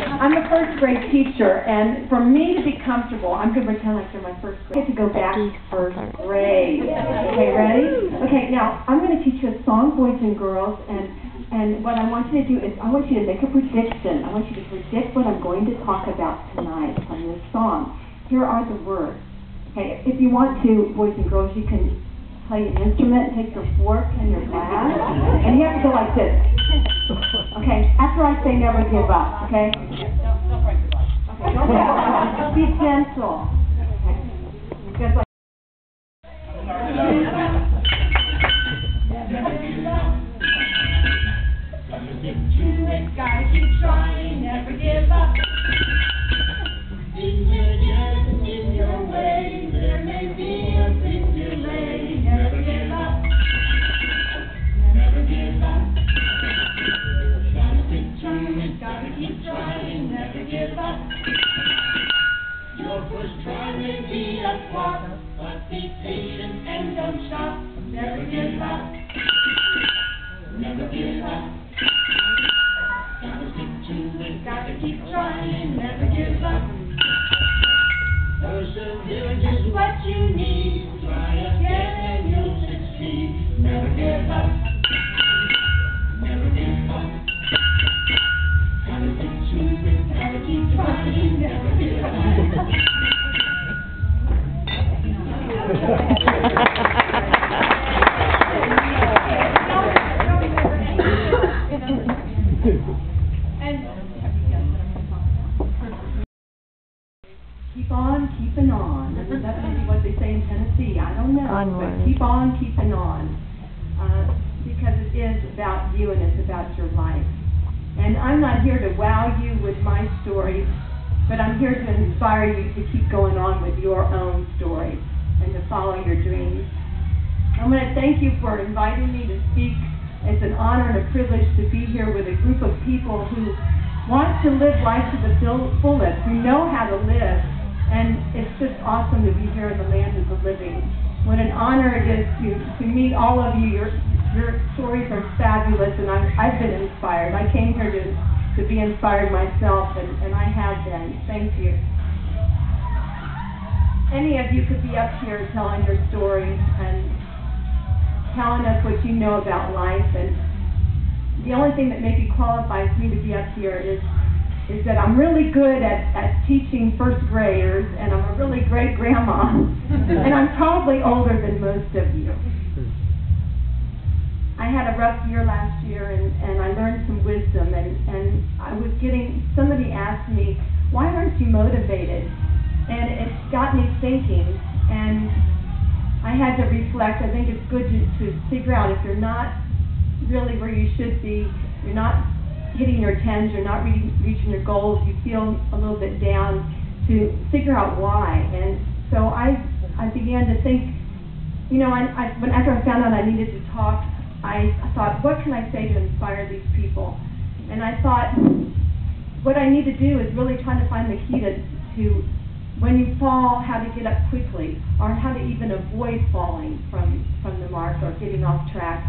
I'm a first grade teacher, and for me to be comfortable, I'm going to pretend like you're my first grade. I get to go back to first grade. Okay, ready? Okay, now I'm going to teach you a song, boys and girls, and what I want you to do is I want you to make a prediction. I want you to predict what I'm going to talk about tonight on this song. Here are the words. Okay, if you want to, boys and girls, you can play an instrument, take your fork and your glass, and you have to go like this. Okay, after I say never give up, okay? Don't break your glass. Okay, don't break your glass. Be gentle. Okay. Just like Gotta stick to it, gotta keep trying, never give up. Things may get in your way, there may be a big delay, never give up. Never give up. Gotta stick to it, gotta keep trying, never give up. Your first try may be a flop, but be patient and don't stop. Never give up. Never give up. Gotta stick to it, gotta keep trying, never give up. Perseverance is what you need. Try again and you'll succeed. Never give up. Never give up. Gotta stick to it, gotta keep trying, never give up. Keep on keeping on. I mean, that's maybe what they say in Tennessee. I don't know. But keep on keeping on. Because it is about you and it's about your life. And I'm not here to wow you with my story, but I'm here to inspire you to keep going on with your own story and to follow your dreams. I'm going to thank you for inviting me to speak. It's an honor and a privilege to be here with a group of people who want to live life to the fullest, who know how to live. And it's just awesome to be here in the land of the living. What an honor it is to meet all of you. Your stories are fabulous, and I've been inspired. I came here to be inspired myself, and I have been. Thank you. Any of you could be up here telling your story and telling us what you know about life. And the only thing that maybe qualifies me to be up here is that I'm really good at teaching first graders, and I'm a really great grandma, and I'm probably older than most of you. I had a rough year last year, and I learned some wisdom, and I was somebody asked me, why aren't you motivated? And it got me thinking, and I had to reflect. I think it's good to figure out if you're not really where you should be, you're not hitting your 10s, you're not reaching your goals, you feel a little bit down, to figure out why. And so I began to think, after I found out I needed to talk, I thought, what can I say to inspire these people? And I thought, what I need to do is really try to find the key to when you fall, how to get up quickly, or how to even avoid falling from the mark or getting off track.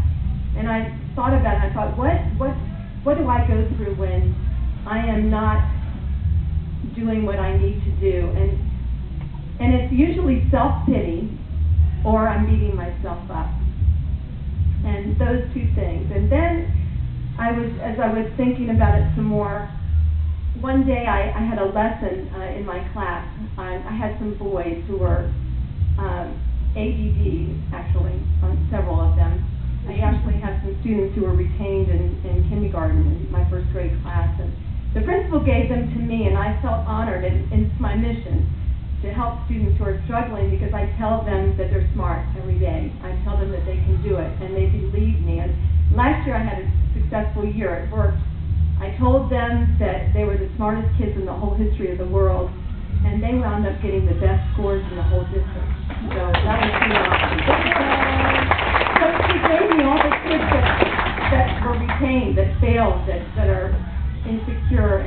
And I thought about it, and I thought, what do I go through when I am not doing what I need to do? And it's usually self-pity, or I'm beating myself up. And those two things. And then as I was thinking about it some more, one day I had a lesson in my class. I had some boys who were ADD, actually, several of them. I actually had some students who were retained in kindergarten in my first grade class. And the principal gave them to me, and I felt honored, and it's my mission to help students who are struggling, because I tell them that they're smart every day. I tell them that they can do it, and they believe me. And last year I had a successful year. It worked. I told them that they were the smartest kids in the whole history of the world, and they wound up getting the best scores in the whole district. So that was pretty awesome. So she gave me all the kids that were retained, that failed, that are insecure,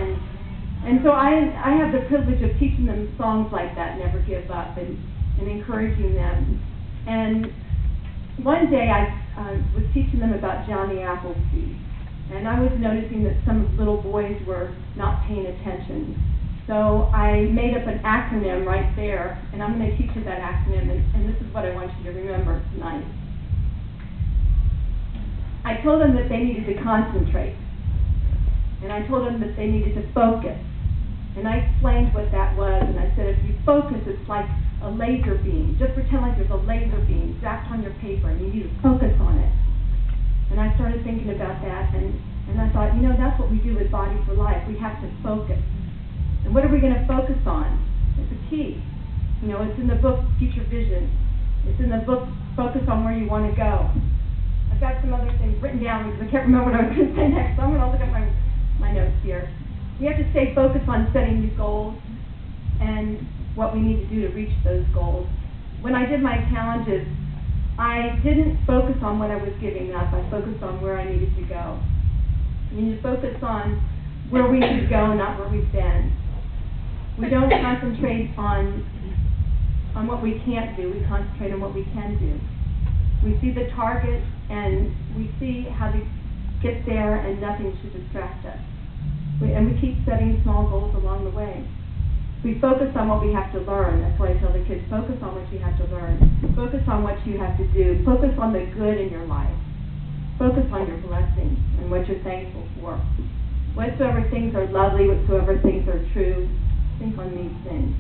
and so I have the privilege of teaching them songs like that, Never Give Up, and encouraging them. And one day I was teaching them about Johnny Appleseed, And I was noticing that some little boys were not paying attention. So I made up an acronym right there, and I'm going to teach you that acronym, and this is what I want you to remember tonight. I told them that they needed to concentrate, and I told them that they needed to focus. And I explained what that was, and I said, if you focus, it's like a laser beam. Just pretend like there's a laser beam zapped on your paper, and you need to focus on it. And I started thinking about that, and I thought, that's what we do with Body for Life. We have to focus. And what are we going to focus on? It's a key. It's in the book, Future Vision. It's in the book, Focus on Where You Want to Go. I've got some other things written down because I can't remember what I was going to say next, so I'm going to look at my notes here. We have to stay focused on setting new goals and what we need to do to reach those goals. When I did my challenges, I didn't focus on what I was giving up. I focused on where I needed to go. You need to focus on where we need to go, not where we've been. We don't concentrate on what we can't do. We concentrate on what we can do. We see the target, and we see how to get there, and nothing should distract us. And we keep setting small goals along the way. We focus on what we have to learn. That's why I tell the kids, focus on what you have to learn. Focus on what you have to do. Focus on the good in your life. Focus on your blessings and what you're thankful for. Whatsoever things are lovely, whatsoever things are true, think on these things.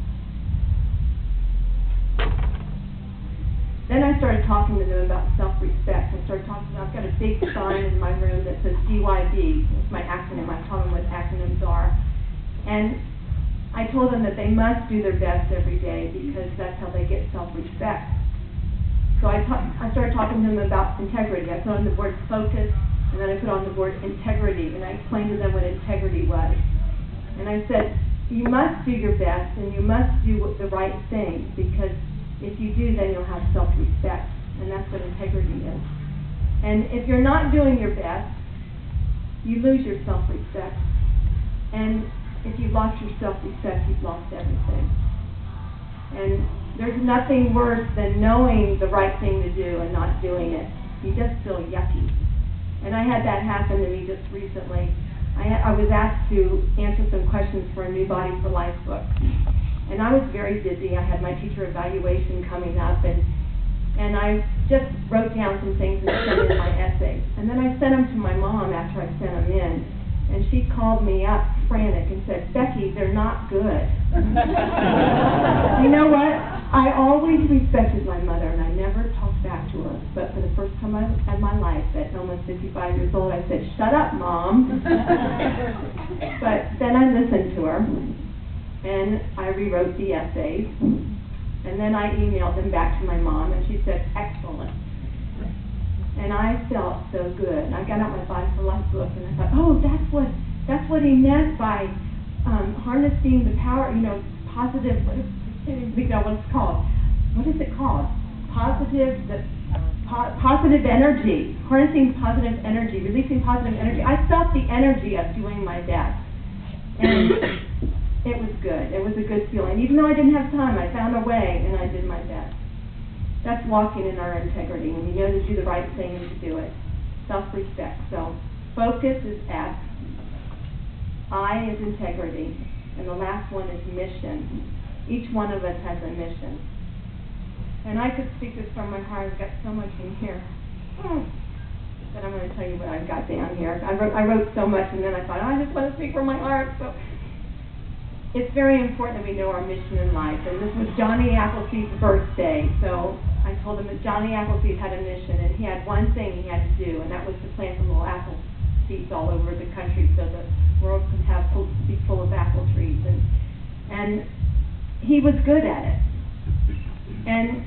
Then I started talking to them about self-respect. I've got a big sign in my room that says DYB. It's my acronym. I taught them what acronyms are. And I told them that they must do their best every day because that's how they get self-respect. So I started talking to them about integrity. I put on the word focus, and then I put on the word integrity, and I explained to them what integrity was. And I said, you must do your best, and you must do the right thing, because if you do, then you'll have self-respect, and that's what integrity is. And if you're not doing your best, you lose your self-respect. And if you've lost your self-respect, you've lost everything. And there's nothing worse than knowing the right thing to do and not doing it. You just feel yucky. And I had that happen to me just recently. I was asked to answer some questions for a new Body for Life book. And I was very busy. I had my teacher evaluation coming up, and I just wrote down some things and sent in my essays. And then I sent them to my mom after I sent them in, and she called me up frantic and said, Becky, they're not good. You know what? I always respected my mother, and I never talked back to her. But for the first time in my life, at almost 55 years old, I said, shut up, Mom. But then I listened to her, and I rewrote the essays, and then I emailed them back to my mom, and she said, excellent. And I felt so good. And I got out my Body for Life book, and I thought, oh, that's what he meant by harnessing the power, positive, what is it called? What is it called? Positive energy, harnessing positive energy, releasing positive energy. I felt the energy of doing my best, and it was good. It was a good feeling. Even though I didn't have time, I found a way, and I did my best. That's walking in our integrity, when you know to do the right thing and to do it. Self-respect. So, focus is S. I is integrity. And the last one is mission. Each one of us has a mission. And I could speak this from my heart. I've got so much in here. But I'm going to tell you what I've got down here. I wrote so much, and then I thought, I just want to speak from my heart. So it's very important that we know our mission in life. And this was Johnny Appleseed's birthday. So I told him that Johnny Appleseed had a mission, and he had one thing he had to do, and that was to plant some little apple seeds all over the country so the world could be full of apple trees. And he was good at it. And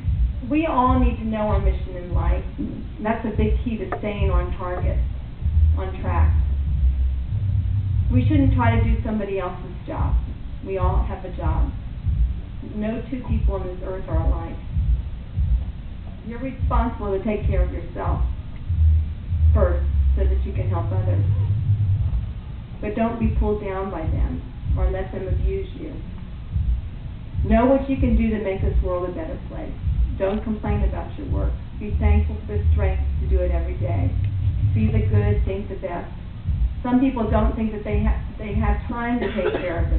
we all need to know our mission in life. And that's a big key to staying on target, on track. We shouldn't try to do somebody else's job. We all have a job. No two people on this earth are alike. You're responsible to take care of yourself first so that you can help others. But don't be pulled down by them or let them abuse you. Know what you can do to make this world a better place. Don't complain about your work. Be thankful for the strength to do it every day. See the good, think the best. Some people don't think that they have time to take care of